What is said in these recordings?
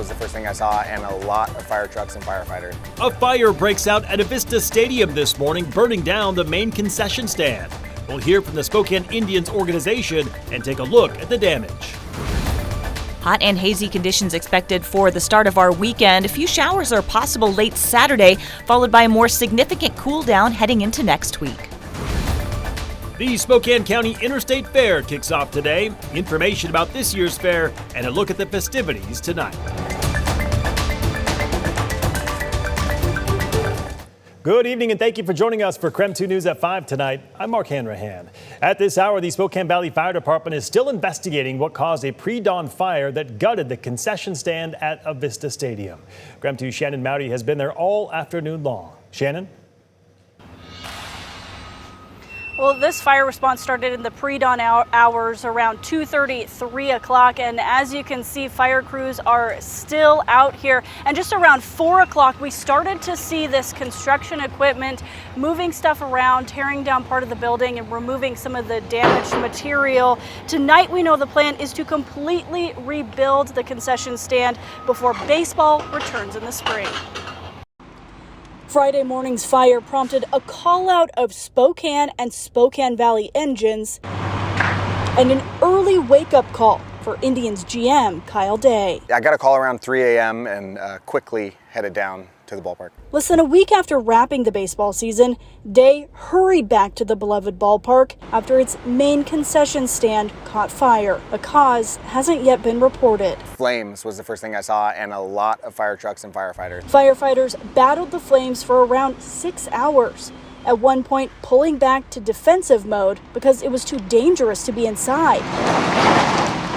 was the first thing I saw, and a lot of fire trucks and firefighters. A fire breaks out at Avista Stadium this morning, burning down the main concession stand. We'll hear from the Spokane Indians organization and take a look at the damage. Hot and hazy conditions expected for the start of our weekend. A few showers are possible late Saturday, followed by a more significant cool down heading into next week. The Spokane County Interstate Fair kicks off today. Information about this year's fair and a look at the festivities tonight. Good evening and thank you for joining us for KREM 2 News at 5 tonight. I'm Mark Hanrahan. At this hour, the Spokane Valley Fire Department is still investigating what caused a pre-dawn fire that gutted the concession stand at Avista Stadium. KREM 2's Shannon Mowdy has been there all afternoon long. Shannon? Well, this fire response started in the pre-dawn hours around 2:30, 3 o'clock. And as you can see, fire crews are still out here. And just around 4 o'clock, we started to see this construction equipment moving stuff around, tearing down part of the building and removing some of the damaged material. Tonight, we know the plan is to completely rebuild the concession stand before baseball returns in the spring. Friday morning's fire prompted a call out of Spokane and Spokane Valley engines and an early wake-up call for Indians GM Kyle Day. I got a call around 3 a.m. and quickly headed down to the ballpark. Less than a week after wrapping the baseball season, Day hurried back to the beloved ballpark after its main concession stand caught fire. A cause hasn't yet been reported. Flames was the first thing I saw, and a lot of fire trucks and firefighters. Firefighters battled the flames for around 6 hours, at one point pulling back to defensive mode because it was too dangerous to be inside,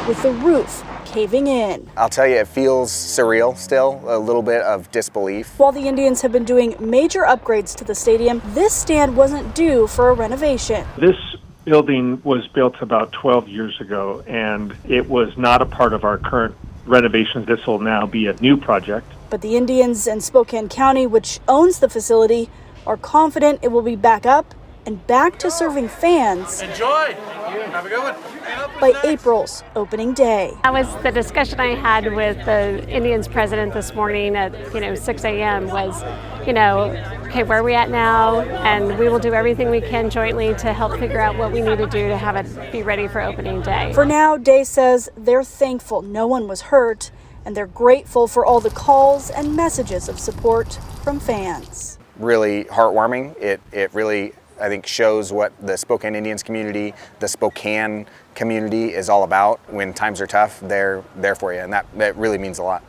with the roof caving in. I'll tell you, it feels surreal still, a little bit of disbelief. While the Indians have been doing major upgrades to the stadium, this stand wasn't due for a renovation. This building was built about 12 years ago, and it was not a part of our current renovations. This will now be a new project. But the Indians and Spokane County, which owns the facility, are confident it will be back up and back to serving fans. Enjoy! Have a good one. By April's opening day. That was the discussion I had with the Indians president this morning at 6 a.m. was, okay, where are we at now? And we will do everything we can jointly to help figure out what we need to do to have it be ready for opening day. For now, Day says they're thankful no one was hurt, and they're grateful for all the calls and messages of support from fans. Really heartwarming. It really, I think, shows what the Spokane Indians community, the Spokane community is all about. When times are tough, they're there for you, and that really means a lot.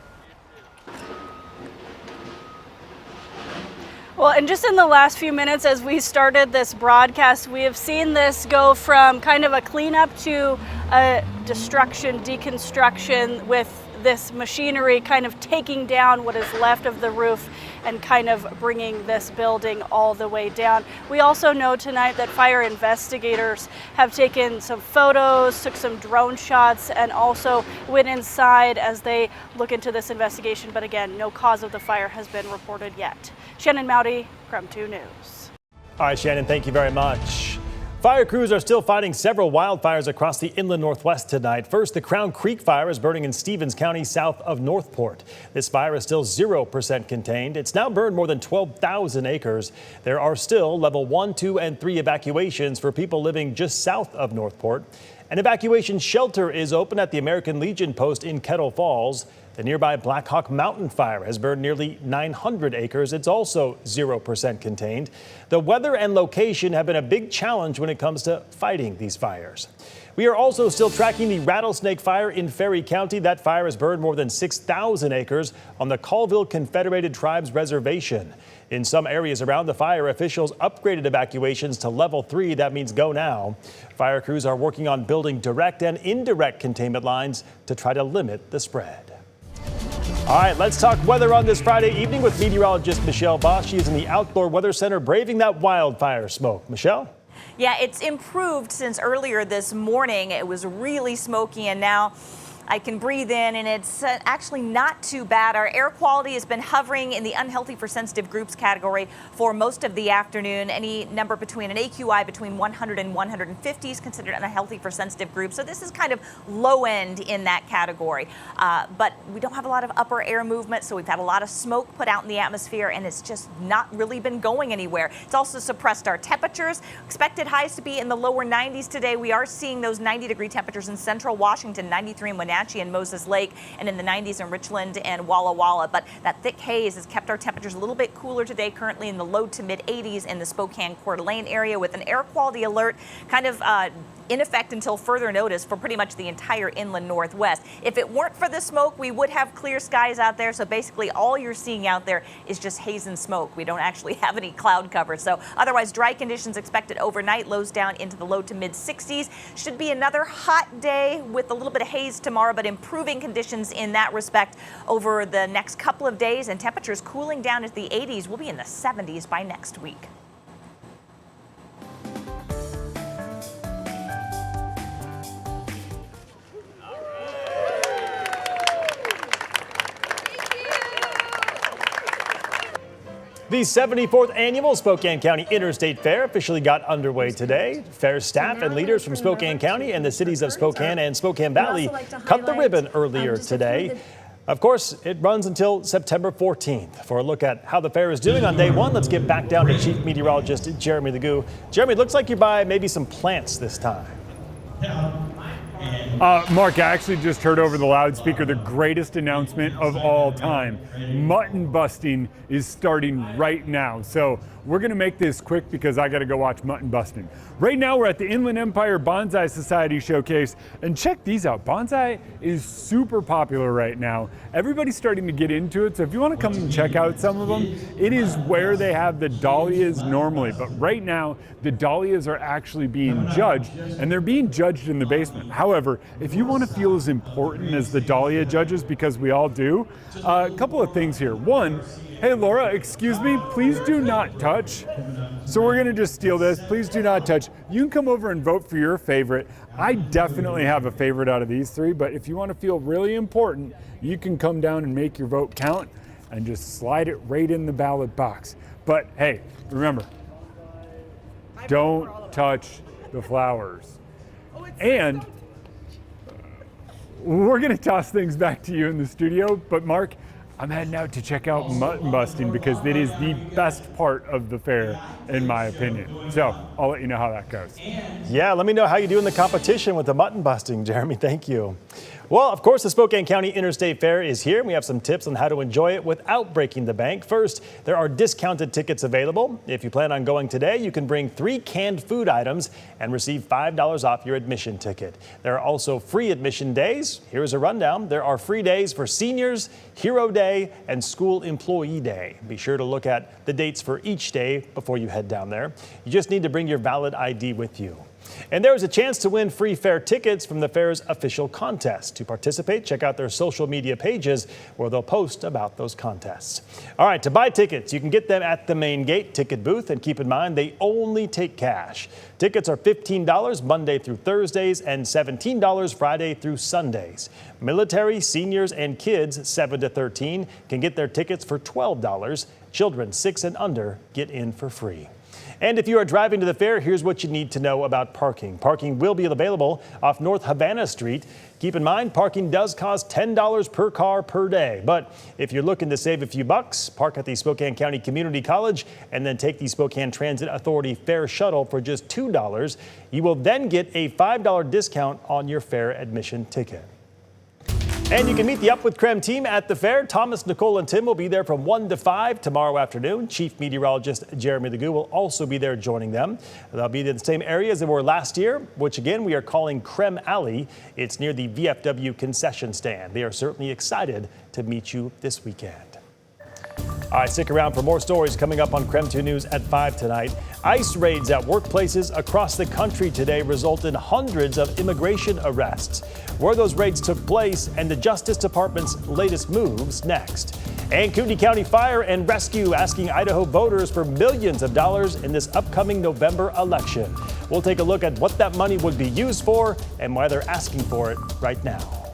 Well, and just in the last few minutes as we started this broadcast, we have seen this go from kind of a cleanup to a deconstruction with this machinery kind of taking down what is left of the roof and kind of bringing this building all the way down. We also know tonight that fire investigators have taken some photos, took some drone shots, and also went inside as they look into this investigation. But again, no cause of the fire has been reported yet. Shannon Mowdy, KREM 2 News. All right, Shannon, thank you very much. Fire crews are still fighting several wildfires across the inland northwest tonight. First, the Crown Creek fire is burning in Stevens County south of Northport. This fire is still 0% contained. It's now burned more than 12,000 acres. There are still level 1, 2, and 3 evacuations for people living just south of Northport. An evacuation shelter is open at the American Legion post in Kettle Falls. The nearby Black Hawk Mountain fire has burned nearly 900 acres. It's also 0% contained. The weather and location have been a big challenge when it comes to fighting these fires. We are also still tracking the rattlesnake fire in Ferry County. That fire has burned more than 6,000 acres on the Colville Confederated Tribes Reservation. In some areas around the fire, officials upgraded evacuations to level 3. That means go now. Fire crews are working on building direct and indirect containment lines to try to limit the spread. All right, let's talk weather on this Friday evening with meteorologist Michelle Bosch. She is in the Outdoor Weather Center braving that wildfire smoke. Michelle? Yeah, it's improved since earlier this morning. It was really smoky, and now I can breathe in, and it's actually not too bad. Our air quality has been hovering in the unhealthy for sensitive groups category for most of the afternoon. Any number between an AQI between 100 and 150 is considered unhealthy for sensitive groups. So this is kind of low end in that category. But we don't have a lot of upper air movement, so we've had a lot of smoke put out in the atmosphere, and it's just not really been going anywhere. It's also suppressed our temperatures. Expected highs to be in the lower 90s today. We are seeing those 90-degree temperatures in central Washington, 93 in Wenatchee and Moses Lake, and in the 90s in Richland and Walla Walla. But that thick haze has kept our temperatures a little bit cooler today, currently in the low to mid 80s in the Spokane Coeur d'Alene area, with an air quality alert kind of in effect until further notice for pretty much the entire inland Northwest. If it weren't for the smoke, we would have clear skies out there. So basically all you're seeing out there is just haze and smoke. We don't actually have any cloud cover. So otherwise dry conditions expected overnight, lows down into the low to mid 60s. Should be another hot day with a little bit of haze tomorrow, but improving conditions in that respect over the next couple of days, and temperatures cooling down into the 80s. We'll be in the 70s by next week. The 74th annual Spokane County Interstate Fair officially got underway today. Fair staff and leaders from Spokane County and the cities of Spokane and Spokane Valley cut the ribbon earlier today. Of course, it runs until September 14th. For a look at how the fair is doing on day one, let's get back down to Chief Meteorologist Jeremy Legoo. Jeremy, it looks like you're by maybe some plants this time. Mark, I actually just heard over the loudspeaker the greatest announcement of all time. Mutton busting is starting right now. So we're going to make this quick because I got to go watch mutton busting. Right now we're at the Inland Empire Bonsai Society Showcase, and check these out. Bonsai is super popular right now. Everybody's starting to get into it. So if you want to come and check out some of them, it is where they have the dahlias normally. But right now the dahlias are actually being judged, and they're being judged in the basement. However, if you want to feel as important as the dahlia judges, because we all do, a couple of things here. One, hey Laura, excuse me, please do not touch. So we're gonna just steal this. Please do not touch. You can come over and vote for your favorite. I definitely have a favorite out of these three, but if you want to feel really important, you can come down and make your vote count and just slide it right in the ballot box. But hey, remember, don't touch the flowers. And we're gonna toss things back to you in the studio, but Mark, I'm heading out to check out mutton busting because it is the best part of the fair, in my opinion. So I'll let you know how that goes. Yeah, let me know how you do in the competition with the mutton busting, Jeremy. Thank you. Well, of course, the Spokane County Interstate Fair is here. We have some tips on how to enjoy it without breaking the bank. First, there are discounted tickets available. If you plan on going today, you can bring 3 canned food items and receive $5 off your admission ticket. There are also free admission days. Here's a rundown. There are free days for seniors, Hero Day, and School Employee Day. Be sure to look at the dates for each day before you head down there. You just need to bring your valid ID with you. And there is a chance to win free fair tickets from the fair's official contest. To participate, check out their social media pages where they'll post about those contests. All right, to buy tickets, you can get them at the main gate ticket booth, and keep in mind they only take cash. Tickets are $15 Monday through Thursdays and $17 Friday through Sundays. Military, seniors, and kids 7 to 13 can get their tickets for $12. Children 6 and under get in for free. And if you are driving to the fair, here's what you need to know about parking. Parking will be available off North Havana Street. Keep in mind, parking does cost $10 per car per day. But if you're looking to save a few bucks, park at the Spokane County Community College and then take the Spokane Transit Authority Fair Shuttle for just $2. You will then get a $5 discount on your fair admission ticket. And you can meet the Up with KREM team at the fair. Thomas, Nicole, and Tim will be there from 1 to 5 tomorrow afternoon. Chief Meteorologist Jeremy Legoo will also be there joining them. They'll be in the same area as they were last year, which again we are calling KREM Alley. It's near the VFW concession stand. They are certainly excited to meet you this weekend. All right, stick around for more stories coming up on KREM 2 News at 5 tonight. ICE raids at workplaces across the country today result in hundreds of immigration arrests. Where those raids took place and the Justice Department's latest moves next. And Cooney County Fire and Rescue asking Idaho voters for millions of dollars in this upcoming November election. We'll take a look at what that money would be used for and why they're asking for it right now.